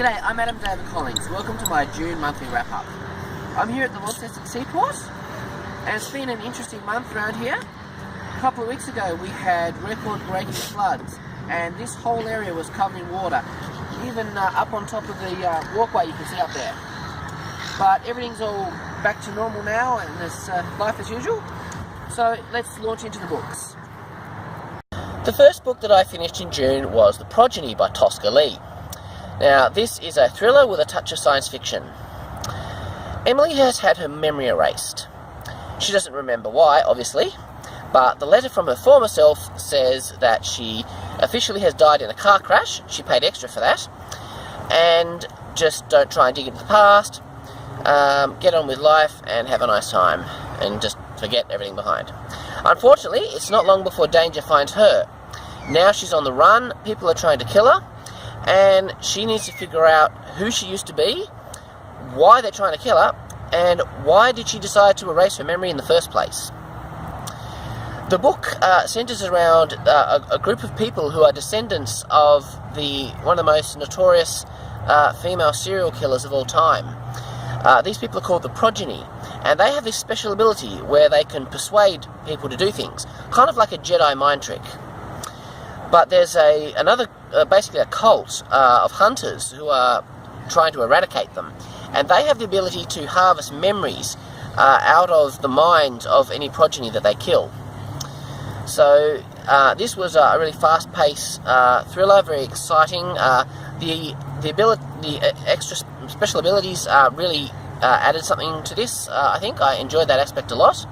G'day, I'm Endeavour Collins. Welcome to my June monthly wrap-up. I'm here at the Williamson Seaport, and it's been an interesting month around here. A couple of weeks ago we had record-breaking floods, and this whole area was covered in water, even up on top of the walkway you can see up there. But everything's all back to normal now, and it's life as usual. So let's launch into the books. The first book that I finished in June was The Progeny by Tosca Lee. Now, this is a thriller with a touch of science fiction. Emily has had her memory erased. She doesn't remember why, obviously, but the letter from her former self says that she officially has died in a car crash. She paid extra for that. And just don't try and dig into the past. Get on with life and have a nice time. And just forget everything behind. Unfortunately, it's not long before danger finds her. Now she's on the run. People are trying to kill her. And she needs to figure out who she used to be, why they're trying to kill her, and why did she decide to erase her memory in the first place. The book centers around a group of people who are descendants of one of the most notorious female serial killers of all time. These people are called the Progeny, and they have this special ability where they can persuade people to do things, kind of like a Jedi mind trick. But there's basically a cult of hunters who are trying to eradicate them. And they have the ability to harvest memories out of the mind of any progeny that they kill. So this was a really fast-paced thriller, very exciting. The extra special abilities really added something to this. I think I enjoyed that aspect a lot.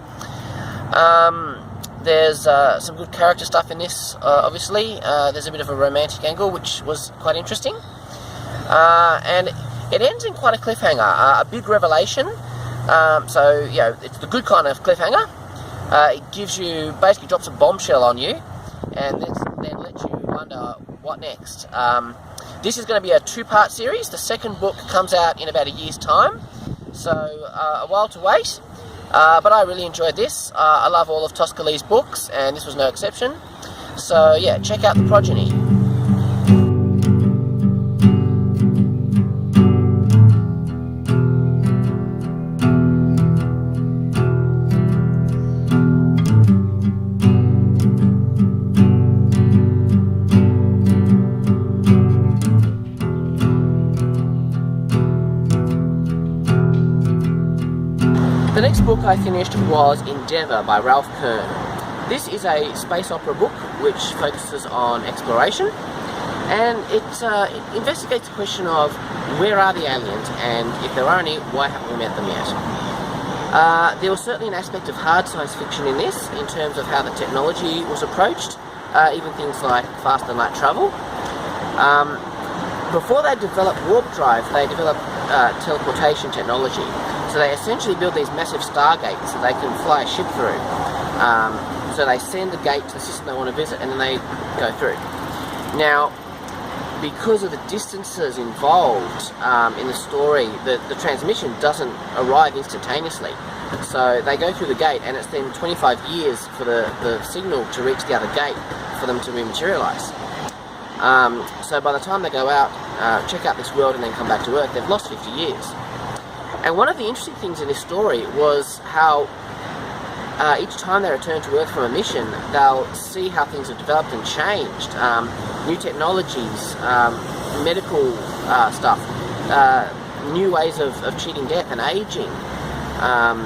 There's some good character stuff in this, obviously. There's a bit of a romantic angle, which was quite interesting. And it ends in quite a cliffhanger, a big revelation. So, you know, it's the good kind of cliffhanger. It gives you, basically drops a bombshell on you, and then lets you wonder what next. This is going to be a two-part series. The second book comes out in about a year's time, so a while to wait. But I really enjoyed this. I love all of Tosca Lee's books, and this was no exception. So yeah, check out The Progeny. The next book I finished was Endeavour by Kern. This is a space opera book which focuses on exploration, and it investigates the question of where are the aliens, and if there are any, why haven't we met them yet? There was certainly an aspect of hard science fiction in this, in terms of how the technology was approached, even things like faster light travel. Before they developed warp drive, they developed teleportation technology. So they essentially build these massive stargates that they can fly a ship through. So they send the gate to the system they want to visit, and then they go through. Now, because of the distances involved in the story, the transmission doesn't arrive instantaneously. So they go through the gate, and it's then 25 years for the signal to reach the other gate for them to rematerialise. So by the time they go out, check out this world, and then come back to Earth, they've lost 50 years. And one of the interesting things in this story was how each time they return to Earth from a mission, they'll see how things have developed and changed. New technologies, medical stuff, new ways of cheating death and aging.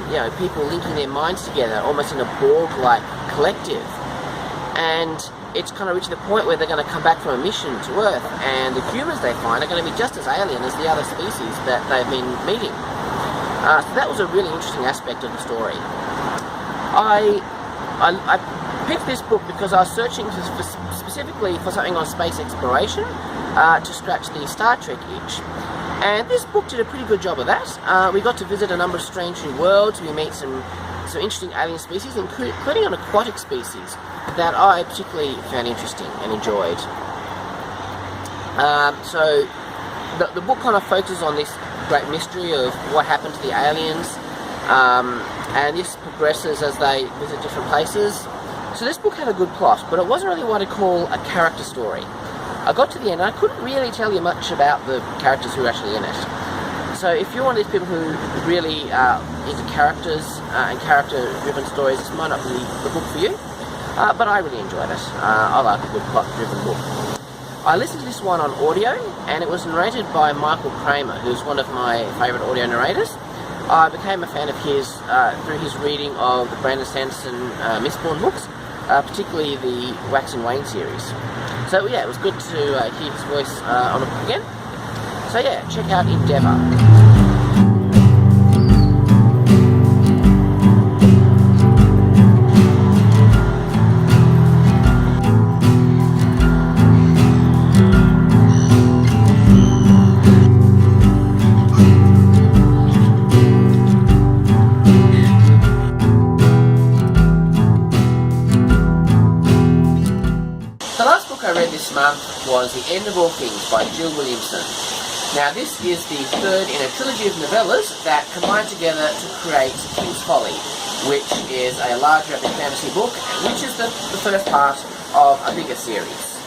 You know, people linking their minds together, almost in a Borg-like collective. And it's kind of reached the point where they're going to come back from a mission to Earth, and the humans they find are going to be just as alien as the other species that they've been meeting. So that was a really interesting aspect of the story. I picked this book because I was searching specifically for something on space exploration to scratch the Star Trek itch. And this book did a pretty good job of that. We got to visit a number of strange new worlds. We meet some interesting alien species, including an aquatic species that I particularly found interesting and enjoyed. So the book kind of focuses on this great mystery of what happened to the aliens, and this progresses as they visit different places. So this book had a good plot, but it wasn't really what I'd call a character story. I got to the end and I couldn't really tell you much about the characters who are actually in it. So if you're one of these people who really are into characters and character-driven stories, this might not be the book for you, but I really enjoyed it. I like a good plot-driven book. I listened to this one on audio, and it was narrated by Michael Kramer, who's one of my favourite audio narrators. I became a fan of his through his reading of the Brandon Sanderson Mistborn books, particularly the Wax and Wayne series. So yeah, it was good to hear his voice on a book again. So yeah, check out Endeavour. The last book I read this month was The End of All Things by Jill Williamson. Now this is the third in a trilogy of novellas that combine together to create King's Folly, which is a larger epic fantasy book, which is the first part of a bigger series.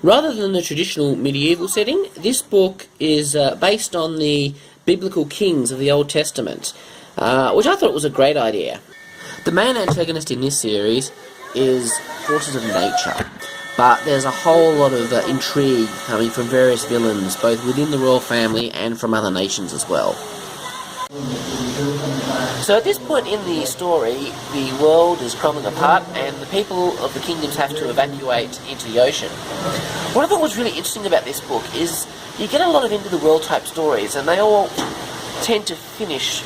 Rather than the traditional medieval setting, this book is based on the biblical kings of the Old Testament, which I thought was a great idea. The main antagonist in this series is forces of nature, but there's a whole lot of intrigue coming from various villains, both within the royal family and from other nations as well. So at this point in the story, the world is crumbling apart and the people of the kingdoms have to evacuate into the ocean. What I thought was really interesting about this book is you get a lot of end-of-the-world type stories, and they all tend to finish,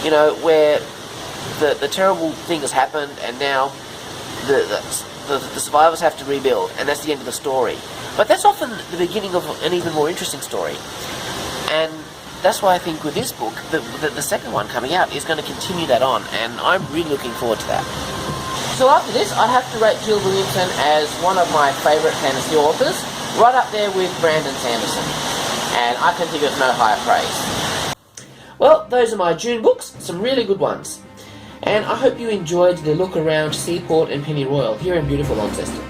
you know, where the terrible thing has happened and now the survivors have to rebuild, and that's the end of the story. But that's often the beginning of an even more interesting story. And that's why I think with this book, the second one coming out is going to continue that on, and I'm really looking forward to that. So after this, I have to rate Jill Williamson as one of my favourite fantasy authors, right up there with Brandon Sanderson. And I can think of no higher praise. Well, those are my June books, some really good ones. And I hope you enjoyed the look around Seaport and Pennyroyal here in beautiful Launceston.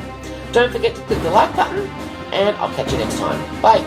Don't forget to click the like button, and I'll catch you next time. Bye!